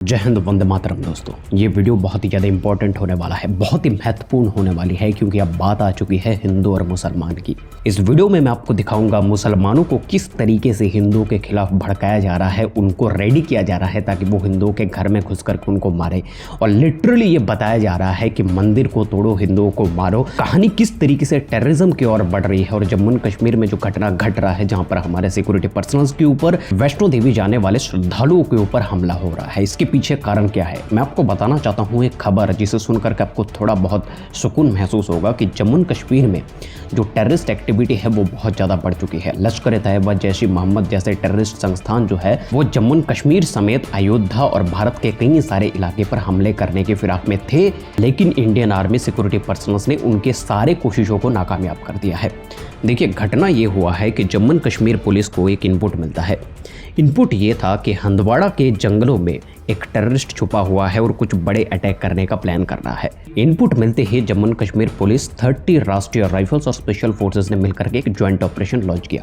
जय हिंद, वंदे मातरम। दोस्तों, ये वीडियो बहुत ही ज़्यादा इंपॉर्टेंट होने वाला है, बहुत ही महत्वपूर्ण होने वाली है, क्योंकि अब बात आ चुकी है हिंदू और मुसलमान की। इस वीडियो में मैं आपको दिखाऊंगा मुसलमानों को किस तरीके से हिंदुओं के खिलाफ भड़काया जा रहा है, उनको रेडी किया जा रहा है ताकि वो हिंदुओं के घर में घुस करके उनको मारे। और लिटरली ये बताया जा रहा है कि मंदिर को तोड़ो, हिंदुओं को मारो। कहानी किस तरीके से टेररिज्म की ओर बढ़ रही है और जम्मू कश्मीर में जो घटना घट रहा है, जहाँ पर हमारे सिक्योरिटी पर्सनल्स के ऊपर, वैष्णो देवी जाने वाले श्रद्धालुओं के ऊपर हमला हो रहा है, इसके पीछे कारण क्या है मैं आपको बताना चाहता हूं। एक खबर जिसे सुनकर के आपको थोड़ा बहुत सुकून महसूस होगा कि जम्मू कश्मीर में जो टेररिस्ट एक्टिविटी है वो बहुत ज़्यादा बढ़ चुकी है। लश्कर ए तैयबा, जैश ए मोहम्मद जैसे टेररिस्ट संस्थान जो है वो जम्मू कश्मीर समेत अयोध्या और भारत के कई सारे इलाके पर हमले करने के फिराक में थे, लेकिन इंडियन आर्मी सिक्योरिटी पर्सनल्स ने उनके सारे कोशिशों को नाकामयाब कर दिया है। देखिए, घटना ये हुआ है कि जम्मू कश्मीर पुलिस को एक इनपुट मिलता है। इनपुट ये था कि हंदवाड़ा के जंगलों में एक टेररिस्ट छुपा हुआ है और कुछ बड़े अटैक करने का प्लान कर रहा है। इनपुट मिलते ही जम्मू कश्मीर पुलिस 30 राष्ट्रीय राइफल्स और स्पेशल फोर्सेस ने मिलकर के एक ज्वाइंट ऑपरेशन लॉन्च किया।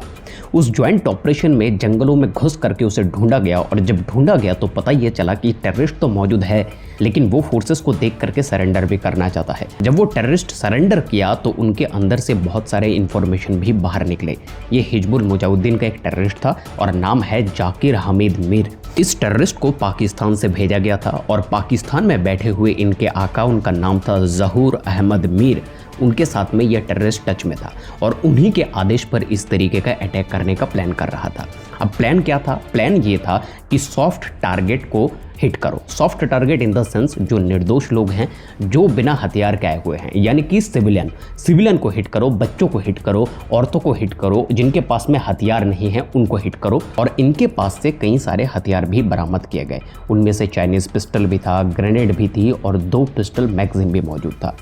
उस ज्वाइंट ऑपरेशन में जंगलों में घुस करके उसे ढूंढा गया, और जब ढूंढा गया तो पता ये चला कि टेररिस्ट तो मौजूद है, लेकिन वो फोर्सेस को देख करके सरेंडर भी करना चाहता है। जब वो टेररिस्ट सरेंडर किया तो उनके अंदर से बहुत सारे इंफॉर्मेशन भी बाहर निकले। ये हिजबुल मुजाहिदीन का एक टेररिस्ट था और नाम है जाकिर हमीद मीर। इस टेररिस्ट को पाकिस्तान से भेजा गया था और पाकिस्तान में बैठे हुए इनके आका, उनका नाम था ज़हूर अहमद मीर, उनके साथ में यह टेररिस्ट टच में था और उन्हीं के आदेश पर इस तरीके का अटैक करने का प्लान कर रहा था। अब प्लान क्या था? प्लान ये था कि सॉफ्ट टारगेट को हिट करो। Soft target in the sense जो निर्दोष लोग हैं, जो बिना हथियार के आए हुए हैं, यानी कि सिविलियन को हिट करो, बच्चों को हिट करो, औरतों को हिट करो, जिनके पास में हथियार नहीं है उनको हिट करो। और इनके पास से कई सारे हथियार भी बरामद किए गए। उनमें से चाइनीज पिस्टल भी था, ग्रेनेड भी थी और 2 पिस्टल मैगजीन भी मौजूद था।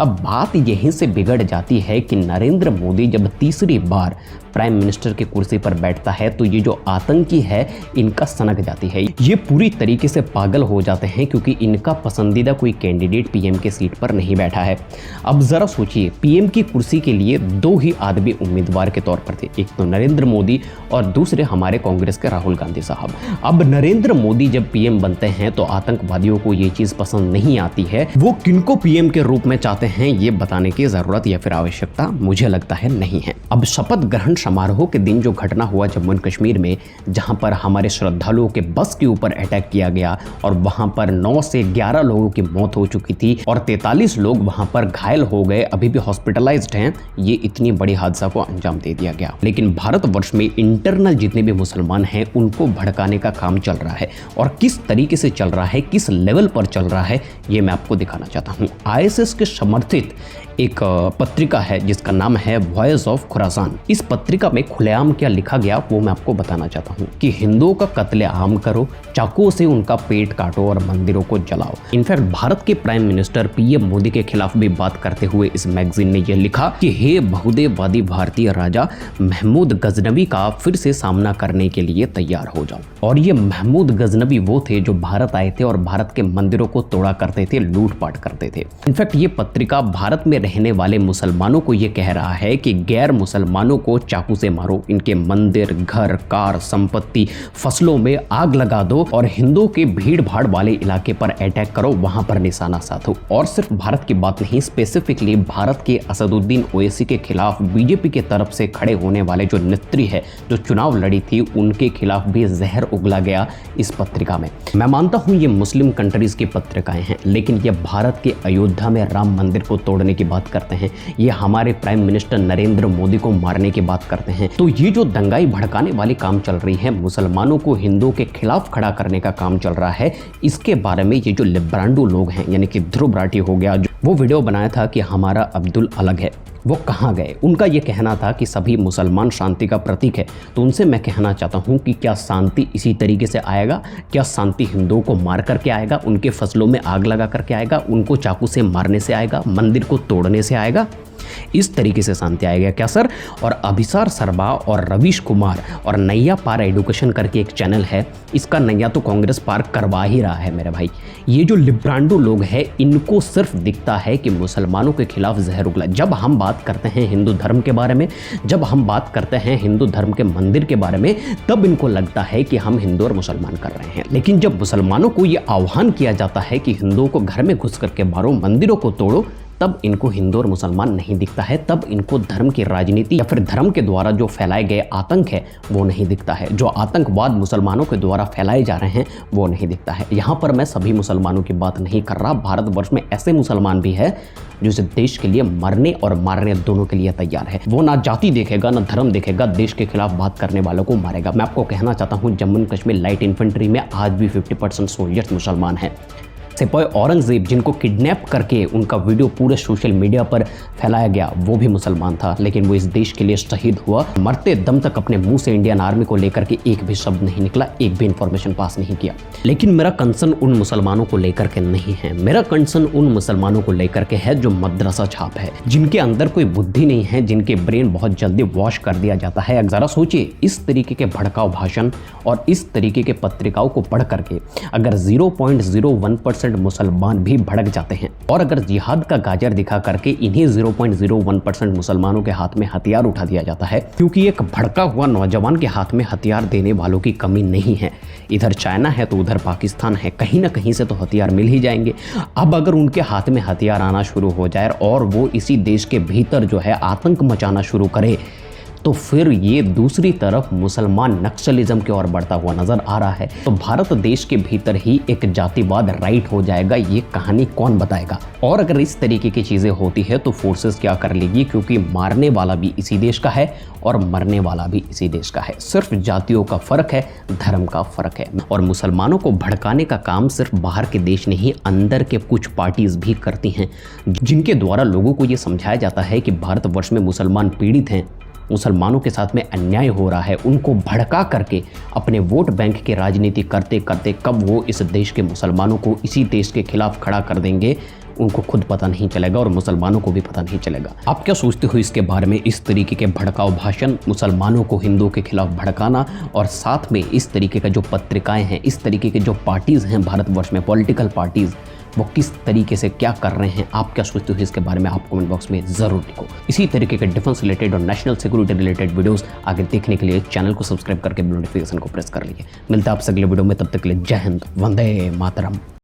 अब बात यहीं से बिगड़ जाती है कि नरेंद्र मोदी जब तीसरी बार प्राइम मिनिस्टर की कुर्सी पर बैठता है तो ये जो आतंकी है इनका सनक जाती है। ये पूरी तरीके से पागल हो जाते हैं, क्योंकि इनका पसंदीदा कोई कैंडिडेट पीएम के सीट पर नहीं बैठा है। अब जरा सोचिए, पीएम की कुर्सी के लिए 2 ही आदमी उम्मीदवार के तौर पर थे, एक तो नरेंद्र मोदी और दूसरे हमारे कांग्रेस के राहुल गांधी साहब। अब नरेंद्र मोदी जब पीएम बनते हैं तो आतंकवादियों को ये चीज पसंद नहीं आती है। वो किनको पीएम के रूप में चाहते हैं ये बताने की जरूरत या फिर आवश्यकता मुझे लगता है नहीं है। अब शपथ ग्रहण समारोह के दिन जो घटना हुआ जम्मू कश्मीर में, जहां पर हमारे श्रद्धालुओं के बस के ऊपर अटैक किया गया और वहां पर 9 से 11 लोगों की मौत हो चुकी थी और 43 लोग वहां पर घायल हो गए, अभी भी हॉस्पिटलाइज्ड हैं। ये इतनी बड़ी हादसा को अंजाम दे दिया गया। लेकिन भारतवर्ष में इंटरनल जितने भी मुसलमान हैं उनको भड़काने का काम चल रहा है, और किस तरीके से चल रहा है, किस लेवल पर चल रहा है, ये मैं आपको दिखाना चाहता हूँ। आईएसएस के समर्थित एक पत्रिका है जिसका नाम है वॉइस ऑफ खुरासान। इस पत्रिका में खुलेआम क्या लिखा गया वो मैं आपको बताना चाहता हूँ कि हिंदुओं का कत्लेआम करो, चाकुओं से उनका पेट काटो और मंदिरों को जलाओ। इनफैक्ट भारत के प्राइम मिनिस्टर पीएम मोदी के खिलाफ भी बात करते हुए इस मैगजीन ने यह लिखा कि हे बहुदेववादी भारतीय राजा महमूद गजनवी का फिर से सामना करने के लिए तैयार हो जाओ। और ये महमूद गजनवी वो थे जो भारत आए थे और भारत के मंदिरों को तोड़ा करते थे, लूटपाट करते थे। इनफैक्ट ये पत्रिका भारत में रहने वाले मुसलमानों को ये कह रहा है कि गैर मुसलमानों को चाकू से मारो, इनके मंदिर, घर, कार, संपत्ति, फसलों में आग लगा दो और हिंदुओं के भीड़ भाड़ वाले इलाके पर अटैक करो, वहां पर निशाना साधो। और सिर्फ भारत की बात नहीं, स्पेसिफिकली भारत के असदुद्दीन ओवैसी के खिलाफ बीजेपी के तरफ से खड़े होने वाले जो नेत्री है, जो चुनाव लड़ी थी, उनके खिलाफ भी जहर उगला गया इस पत्रिका में। मैं मानता हूं ये मुस्लिम कंट्रीज की पत्रिकाएं हैं, लेकिन ये भारत के अयोध्या में राम मंदिर को तोड़ने की बात करते हैं, ये हमारे प्राइम मिनिस्टर नरेंद्र मोदी को मारने की बात करते हैं। तो ये जो दंगाई भड़काने वाली काम चल रही है, मुसलमानों को हिंदुओं के खिलाफ खड़ा करने का काम चल रहा है, इसके बारे में ये जो लिब्रांडो लोग हैं, यानी कि ध्रुव राठी हो गया, वो वीडियो बनाया था कि हमारा अब्दुल अलग है, वो कहाँ गए? उनका ये कहना था कि सभी मुसलमान शांति का प्रतीक है। तो उनसे मैं कहना चाहता हूँ कि क्या शांति इसी तरीके से आएगा? क्या शांति हिंदुओं को मार करके आएगा, उनके फसलों में आग लगा करके आएगा, उनको चाकू से मारने से आएगा, मंदिर को तोड़ने से आएगा? इस तरीके से शांति आएगा क्या सर? और अभिसार सर्मा और रवीश कुमार और नैया पार एडुकेशन करके एक चैनल है, इसका नैया तो कांग्रेस पार करवा ही रहा है मेरे भाई। ये जो लिब्रांडो लोग हैं, इनको सिर्फ दिखता है कि मुसलमानों के खिलाफ जहर उगला। जब हम बात करते हैं हिंदू धर्म के बारे में, जब हम बात करते हैं हिंदू धर्म के मंदिर के बारे में, तब इनको लगता है कि हम हिंदू और मुसलमान कर रहे हैं। लेकिन जब मुसलमानों को यह आह्वान किया जाता है कि हिंदुओं को घर में घुस करके मारो, मंदिरों को तोड़ो, तब इनको हिंदू और मुसलमान नहीं दिखता है। तब इनको धर्म की राजनीति या फिर धर्म के द्वारा जो फैलाए गए आतंक है वो नहीं दिखता है। जो आतंकवाद मुसलमानों के द्वारा फैलाए जा रहे हैं वो नहीं दिखता है। यहाँ पर मैं सभी मुसलमानों की बात नहीं कर रहा। भारतवर्ष में ऐसे मुसलमान भी है जो इस देश के लिए मरने और मारने दोनों के लिए तैयार है। वो ना जाति देखेगा ना धर्म देखेगा, देश के खिलाफ बात करने वालों को मारेगा। मैं आपको कहना चाहता हूँ, जम्मू कश्मीर लाइट इन्फेंट्री में आज भी 50% सोल्जर्स मुसलमान हैं। सिपाही औरंगजेब जिनको किडनैप करके उनका वीडियो पूरे सोशल मीडिया पर फैलाया गया, वो भी मुसलमान था, लेकिन वो इस देश के लिए शहीद हुआ। मरते दम तक अपने मुंह से इंडियन आर्मी को लेकर के एक भी शब्द नहीं निकला, एक भी इंफॉर्मेशन पास नहीं किया। लेकिन मेरा कंसर्न उन मुसलमानों को लेकर के नहीं है। मेरा कंसर्न उन मुसलमानों को लेकर के है जो मदरसा छाप है, जिनके अंदर कोई बुद्धि नहीं है, जिनके ब्रेन बहुत जल्दी वॉश कर दिया जाता है। जरा सोचिए, इस तरीके के भड़काऊ भाषण और इस तरीके के पत्रिकाओं को पढ़ करके अगर 0.01% मुसलमान भी भड़क जाते हैं, और अगर जिहाद का गाजर दिखा करके इन्हीं 0.01% मुसलमानों के हाथ में हथियार उठा दिया जाता है, क्योंकि एक भड़का हुआ नौजवान के हाथ में हथियार देने वालों की कमी नहीं है। इधर चाइना है तो उधर पाकिस्तान है, कहीं ना कहीं से तो हथियार मिल ही जाएंगे। अब अगर उनके हाथ में हथियार आना शुरू हो जाए और वो इसी देश के भीतर जो है आतंक मचाना शुरू करे, तो फिर ये दूसरी तरफ मुसलमान नक्सलिज्म की ओर बढ़ता हुआ नजर आ रहा है। तो भारत देश के भीतर ही एक जातिवाद राइट हो जाएगा, ये कहानी कौन बताएगा? और अगर इस तरीके की चीजें होती है तो फोर्सेस क्या कर लेगी, क्योंकि मारने वाला भी इसी देश का है और मरने वाला भी इसी देश का है। सिर्फ जातियों का फर्क है, धर्म का फर्क है। और मुसलमानों को भड़काने का काम सिर्फ बाहर के देश नहीं, अंदर के कुछ पार्टीज भी करती हैं, जिनके द्वारा लोगों को ये समझाया जाता है कि भारतवर्ष में मुसलमान पीड़ित हैं, मुसलमानों के साथ में अन्याय हो रहा है। उनको भड़का करके अपने वोट बैंक की राजनीति करते करते कब वो इस देश के मुसलमानों को इसी देश के खिलाफ खड़ा कर देंगे, उनको खुद पता नहीं चलेगा और मुसलमानों को भी पता नहीं चलेगा। आप क्या सोचते हो इसके बारे में? इस तरीके के भड़काऊ भाषण, मुसलमानों को हिंदुओं के खिलाफ भड़काना, और साथ में इस तरीके का जो पत्रिकाएं हैं, इस तरीके के जो पार्टीज हैं भारतवर्ष में, पॉलिटिकल पार्टीज, वो किस तरीके से क्या कर रहे हैं? आप क्या सोचते हो इसके बारे में? आप कमेंट बॉक्स में जरूर लिखो। इसी तरीके के डिफेंस रिलेटेड और नेशनल सिक्योरिटी रिलेटेड वीडियोस आगे देखने के लिए चैनल को सब्सक्राइब करके नोटिफिकेशन को प्रेस कर लीजिए। मिलता है आपसे अगले वीडियो में, तब तक के लिए जय हिंद, वंदे मातरम।